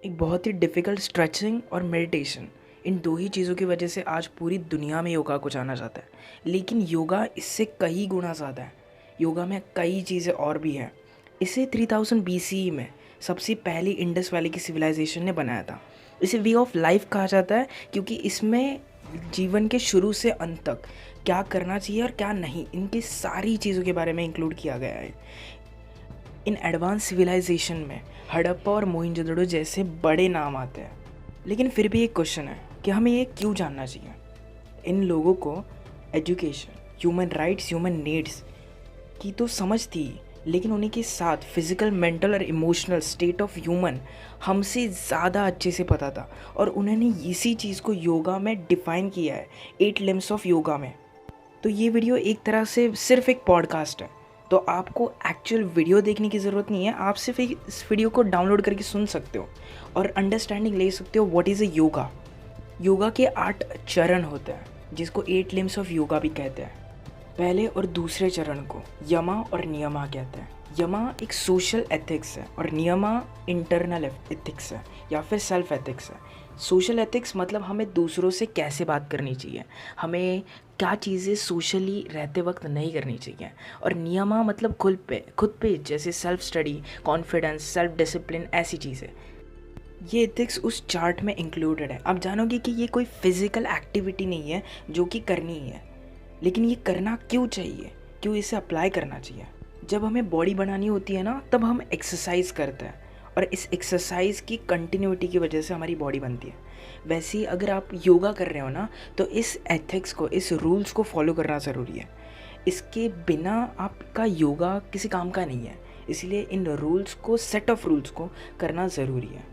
एक बहुत ही difficult stretching और मेडिटेशन, इन दो ही चीज़ों की वजह से आज पूरी दुनिया में योगा को जाना जाता है। लेकिन योगा इससे कई गुना ज़्यादा है। योगा में कई चीज़ें और भी हैं। इसे 3000 BCE में सबसे पहली इंडस वैली की सिविलाइजेशन ने बनाया था। इसे वे ऑफ लाइफ कहा जाता है क्योंकि इसमें जीवन के शुरू से अंत तक क्या करना चाहिए और क्या नहीं, इनकी सारी चीज़ों के बारे में इंक्लूड किया गया है। इन एडवांस सिविलाइजेशन में हड़प्पा और मोहनजोदड़ो जैसे बड़े नाम आते हैं। लेकिन फिर भी एक क्वेश्चन है कि हमें ये क्यों जानना चाहिए। इन लोगों को education, human rights, human needs की तो समझ थी, लेकिन उन्हीं के साथ फिज़िकल, मेंटल और इमोशनल स्टेट ऑफ ह्यूमन हमसे ज़्यादा अच्छे से पता था। और उन्होंने इसी चीज़ को योगा में डिफ़ाइन किया है, 8 लिम्स ऑफ योगा में। तो ये वीडियो एक तरह से सिर्फ एक पॉडकास्ट है, तो आपको एक्चुअल वीडियो देखने की ज़रूरत नहीं है। आप सिर्फ इस वीडियो को डाउनलोड करके सुन सकते हो और अंडरस्टैंडिंग ले सकते हो what is a yoga. Yoga के 8 चरण होते हैं जिसको 8 लिम्स ऑफ योगा भी कहते हैं। पहले और दूसरे चरण को यमा और नियमा कहते हैं। यमा एक सोशल एथिक्स है और नियमा इंटरनल एथिक्स है या फिर सेल्फ एथिक्स है। सोशल एथिक्स मतलब हमें दूसरों से कैसे बात करनी चाहिए, हमें क्या चीज़ें सोशली रहते वक्त नहीं करनी चाहिए। और नियमा मतलब खुद पे जैसे self study, confidence, self discipline, ऐसी चीज़ें। ये एथिक्स उस चार्ट में इंक्लूडेड है। आप जानोगे कि ये कोई फिज़िकल एक्टिविटी नहीं है जो कि करनी ही है, लेकिन ये करना क्यों चाहिए, क्यों इसे अप्लाई करना चाहिए। जब हमें बॉडी बनानी होती है ना, तब हम एक्सरसाइज करते हैं और इस एक्सरसाइज की कंटिन्यूटी की वजह से हमारी बॉडी बनती है। वैसे ही अगर आप योगा कर रहे हो ना, तो इस एथिक्स को, इस रूल्स को फॉलो करना ज़रूरी है। इसके बिना आपका योगा किसी काम का नहीं है। इसलिए इन रूल्स को, सेट ऑफ रूल्स को करना ज़रूरी है।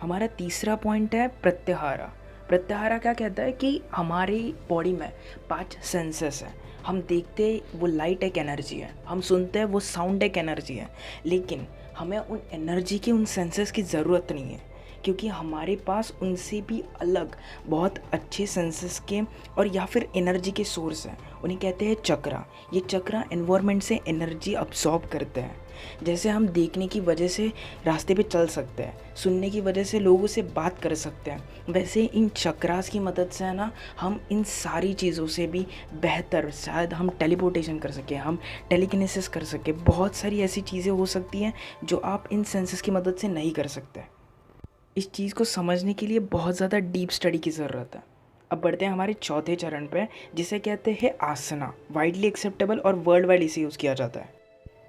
हमारा तीसरा पॉइंट है प्रत्याहारा। प्रत्याहारा क्या कहता है कि हमारी बॉडी में 5 सेंसेस हैं। हम देखते वो लाइट एक एनर्जी है, हम सुनते हैं वो साउंड एक एनर्जी है, लेकिन हमें उन एनर्जी की, उन सेंसेस की ज़रूरत नहीं है, क्योंकि हमारे पास उनसे भी अलग बहुत अच्छे सेंसेस के और या फिर एनर्जी के सोर्स हैं। उन्हें कहते हैं चक्रा। ये चक्रा एनवायरनमेंट से एनर्जी अब्सॉर्ब करते हैं। जैसे हम देखने की वजह से रास्ते पे चल सकते हैं, सुनने की वजह से लोगों से बात कर सकते हैं, वैसे इन चक्रास की मदद से है ना, हम इन सारी चीज़ों से भी बेहतर, शायद हम टेलीपोर्टेशन कर सकें, हम टेलीकिनेसिस कर सकें। बहुत सारी ऐसी चीज़ें हो सकती हैं जो आप इन सेंसेस की मदद से नहीं कर सकते। इस चीज़ को समझने के लिए बहुत ज़्यादा डीप स्टडी की ज़रूरत है। अब बढ़ते हैं हमारे चौथे चरण पे, जिसे कहते हैं आसना। वाइडली एक्सेप्टेबल और वर्ल्ड वाइड इसे यूज़ किया जाता है।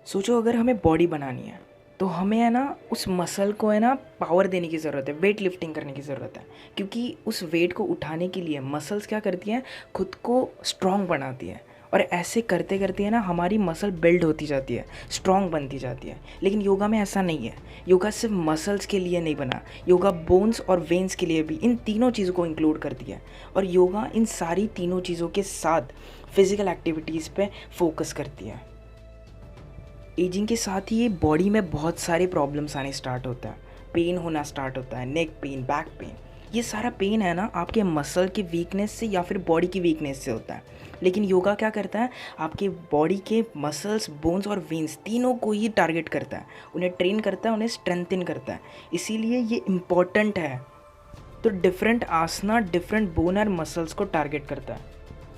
सोचो अगर हमें बॉडी बनानी है तो हमें है ना उस मसल को है ना पावर देने की ज़रूरत है, वेट लिफ्टिंग करने की ज़रूरत है। क्योंकि उस वेट को उठाने के लिए मसल्स क्या करती हैं, खुद को स्ट्रॉन्ग बनाती हैं। और ऐसे करते करते है ना हमारी मसल बिल्ड होती जाती है, स्ट्रॉन्ग बनती जाती है। लेकिन योगा में ऐसा नहीं है। योगा सिर्फ मसल्स के लिए नहीं बना, योगा बोन्स और वेन्स के लिए भी, इन तीनों चीज़ों को इंक्लूड करती है। और योगा इन सारी तीनों चीज़ों के साथ फिज़िकल एक्टिविटीज़ पे फोकस करती है। एजिंग के साथ ही ये बॉडी में बहुत सारे प्रॉब्लम्स आने स्टार्ट होता है। पेन होना स्टार्ट होता है, नेक पेन, बैक पेन। ये सारा पेन है ना आपके मसल की वीकनेस से या फिर बॉडी की वीकनेस से होता है। लेकिन योगा क्या करता है, आपके बॉडी के मसल्स, बोन्स और वेन्स तीनों को ही टारगेट करता है, उन्हें ट्रेन करता है, उन्हें स्ट्रेंथन करता है। इसीलिए ये इम्पॉर्टेंट है। तो डिफरेंट आसना डिफरेंट बोन और मसल्स को टारगेट करता है।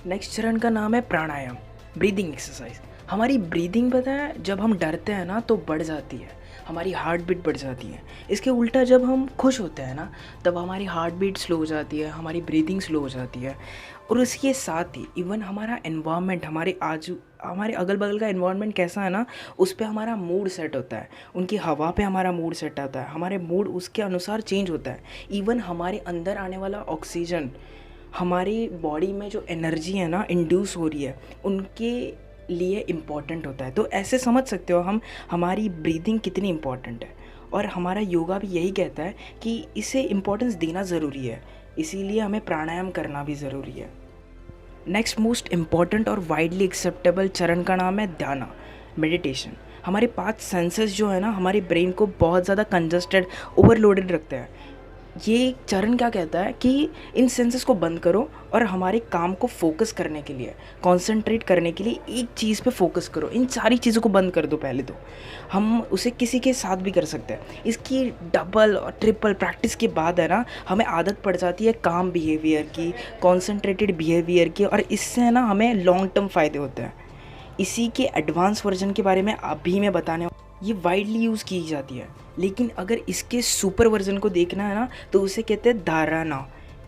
नेक्स्ट चरण का नाम है प्राणायाम, ब्रीदिंग एक्सरसाइज। हमारी ब्रीदिंग पता है, जब हम डरते हैं ना तो बढ़ जाती है, हमारी हार्ट बीट बढ़ जाती है। इसके उल्टा जब हम खुश होते हैं ना, तब हमारी हार्ट बीट स्लो हो जाती है, हमारी ब्रीदिंग स्लो हो जाती है। और इसके साथ ही इवन हमारा एनवायरनमेंट, हमारे अगल बगल का एनवायरनमेंट कैसा है ना, उस पर हमारा मूड सेट होता है। उनकी हवा पे हमारा मूड सेट होता है, हमारे मूड उसके अनुसार चेंज होता है। इवन हमारे अंदर आने वाला ऑक्सीजन, हमारी बॉडी में जो एनर्जी है ना इंड्यूस हो रही है, उनके लिए इम्पॉर्टेंट होता है। तो ऐसे समझ सकते हो हम हमारी ब्रीदिंग कितनी इम्पॉर्टेंट है। और हमारा योगा भी यही कहता है कि इसे इम्पोर्टेंस देना ज़रूरी है, इसीलिए हमें प्राणायाम करना भी ज़रूरी है। नेक्स्ट मोस्ट इम्पॉर्टेंट और वाइडली एक्सेप्टेबल चरण का नाम है ध्यान, मेडिटेशन। हमारे 5 सेंसेस जो है ना, हमारे ब्रेन को बहुत ज़्यादा कंजस्टेड, ओवरलोडेड रखते हैं। ये चरण क्या कहता है कि इन सेंसेस को बंद करो और हमारे काम को फोकस करने के लिए, कंसंट्रेट करने के लिए एक चीज़ पे फोकस करो। इन सारी चीज़ों को बंद कर दो पहले तो। हम उसे किसी के साथ भी कर सकते हैं। इसकी डबल और ट्रिपल प्रैक्टिस के बाद है ना, हमें आदत पड़ जाती है काम बिहेवियर की, कॉन्सेंट्रेटेड बिहेवियर की, और इससे है ना हमें लॉन्ग टर्म फ़ायदे होते हैं। इसी के एडवांस वर्जन के बारे में अभी मैं बताने, ये वाइडली यूज़ की जाती है, लेकिन अगर इसके सुपर वर्जन को देखना है ना तो उसे कहते हैं धारणा।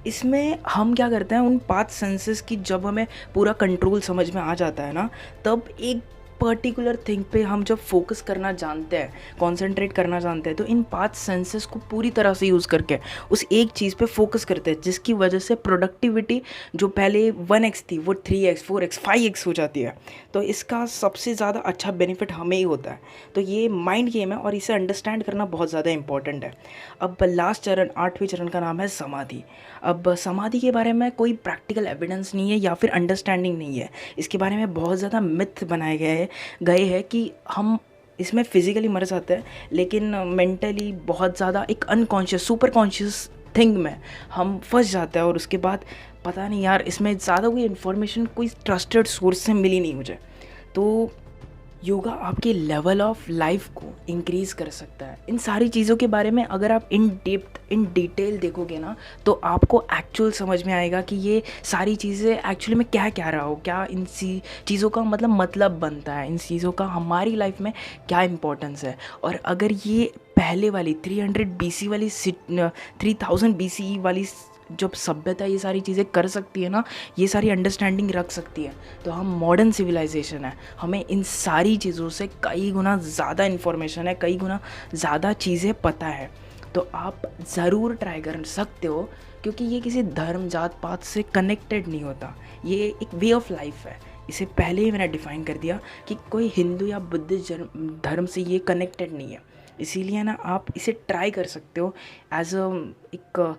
इसमें हम क्या करते हैं, उन 5 सेंसेस की जब हमें पूरा कंट्रोल समझ में आ जाता है ना, तब एक पर्टिकुलर थिंग पे हम जब फोकस करना जानते हैं, कंसंट्रेट करना जानते हैं, तो इन 5 सेंसेस को पूरी तरह से यूज़ करके उस एक चीज़ पे फोकस करते हैं, जिसकी वजह से प्रोडक्टिविटी जो पहले 1x थी वो 3x 4x 5x हो जाती है। तो इसका सबसे ज़्यादा अच्छा बेनिफिट हमें ही होता है। तो ये माइंड गेम है और इसे अंडरस्टैंड करना बहुत ज़्यादा इंपॉर्टेंट है। अब लास्ट चरण, 8वें चरण का नाम है समाधि। अब समाधि के बारे में कोई प्रैक्टिकल एविडेंस नहीं है या फिर अंडरस्टैंडिंग नहीं है। इसके बारे में बहुत ज़्यादा मिथ बनाए गए हैं कि हम इसमें फिज़िकली मर जाते हैं, लेकिन मेंटली बहुत ज़्यादा एक अनकॉन्शियस सुपर कॉन्शियस थिंग में हम फंस जाते हैं, और उसके बाद पता नहीं यार, इसमें ज़्यादा कोई इन्फॉर्मेशन कोई ट्रस्टेड सोर्स से मिली नहीं मुझे। तो योगा आपके लेवल ऑफ लाइफ को इंक्रीज़ कर सकता है। इन सारी चीज़ों के बारे में अगर आप इन डेप्थ इन डिटेल देखोगे ना, तो आपको एक्चुअल समझ में आएगा कि ये सारी चीज़ें एक्चुअली में क्या क्या रहा हो, क्या इन चीज़ों का मतलब बनता है, इन चीज़ों का हमारी लाइफ में क्या इंपॉर्टेंस है। और अगर ये पहले वाली 300 BC वाली 3000 BCE वाली जब सभ्यता ये सारी चीज़ें कर सकती है ना, ये सारी अंडरस्टैंडिंग रख सकती है, तो हम मॉडर्न सिविलाइजेशन है, हमें इन सारी चीज़ों से कई गुना ज़्यादा इन्फॉर्मेशन है, कई गुना ज़्यादा चीज़ें पता है। तो आप ज़रूर ट्राई कर सकते हो, क्योंकि ये किसी धर्म जात पात से कनेक्टेड नहीं होता, ये एक वे ऑफ लाइफ है। इसे पहले ही मैंने डिफ़ाइन कर दिया कि कोई हिंदू या बुद्धिस्ट धर्म से ये कनेक्टेड नहीं है। इसीलिए ना आप इसे ट्राई कर सकते हो एज एक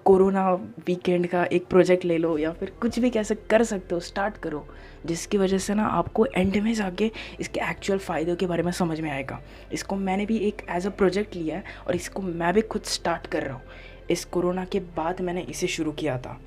कोरोना वीकेंड का एक प्रोजेक्ट ले लो, या फिर कुछ भी कैसे कर सकते हो, स्टार्ट करो, जिसकी वजह से ना आपको एंड में जाके इसके एक्चुअल फ़ायदों के बारे में समझ में आएगा। इसको मैंने भी एक एज अ प्रोजेक्ट लिया है और इसको मैं भी खुद स्टार्ट कर रहा हूँ। इस कोरोना के बाद मैंने इसे शुरू किया था।